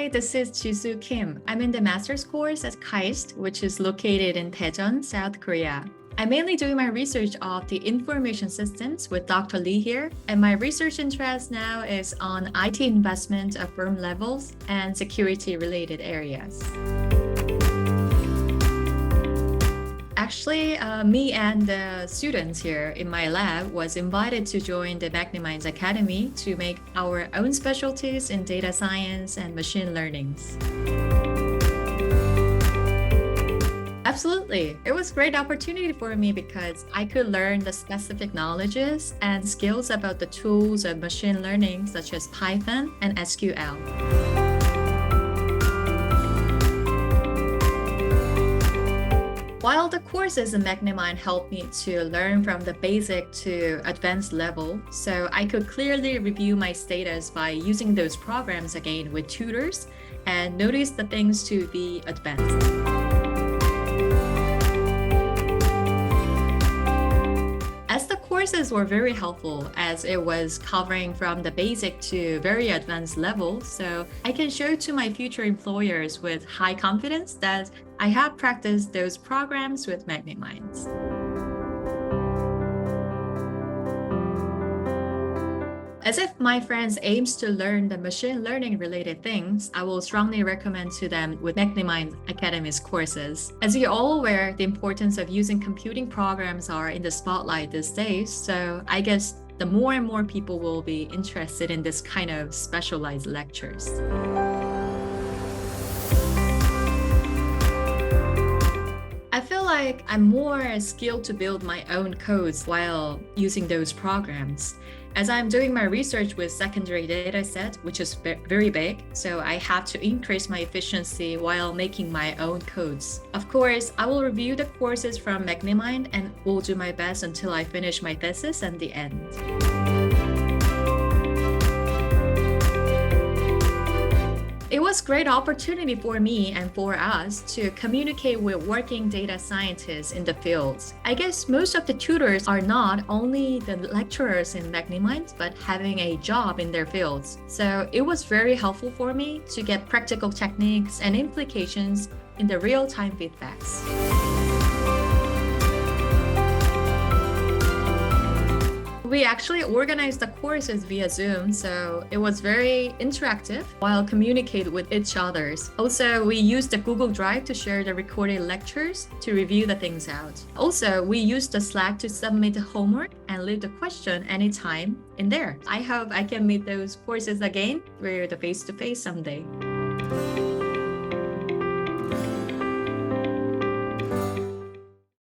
Hi, this is Jisoo Kim. I'm in the master's course at KAIST, which is located in Daejeon, South Korea. I'm mainly doing my research of the information systems with Dr. Lee here, and my research interest now is on IT investment at firm levels and security-related areas. Actually, me and the students here in my lab was invited to join the Magnimind Academy to make our own specialties in data science and machine learnings. Absolutely. It was a great opportunity for me because I could learn the specific knowledges and skills about the tools of machine learning such as Python and SQL. While the courses in Magnimind helped me to learn from the basic to advanced level, so I could clearly review my status by using those programs again with tutors and notice the things to be advanced. As the courses were very helpful as it was covering from the basic to very advanced level, so I can show to my future employers with high confidence that I have practiced those programs with Magnimind. As if my friends aims to learn the machine learning related things, I will strongly recommend to them with Magnimind Academy's courses. As you're all aware, the importance of using computing programs are in the spotlight these days, so I guess the more and more people will be interested in this kind of specialized lectures. I feel like I'm more skilled to build my own codes while using those programs. As I'm doing my research with secondary data set, which is very big, so I have to increase my efficiency while making my own codes. Of course, I will review the courses from Magnimind and will do my best until I finish my thesis at the end. It was a great opportunity for me and for us to communicate with working data scientists in the fields. I guess most of the tutors are not only the lecturers in Magnimind, but having a job in their fields. So it was very helpful for me to get practical techniques and implications in the real-time feedbacks. We actually organized the courses via Zoom, so it was very interactive while communicating with each other. Also, we used the Google Drive to share the recorded lectures to review the things out. Also, we used the Slack to submit the homework and leave the question anytime in there. I hope I can meet those courses again with the face-to-face someday.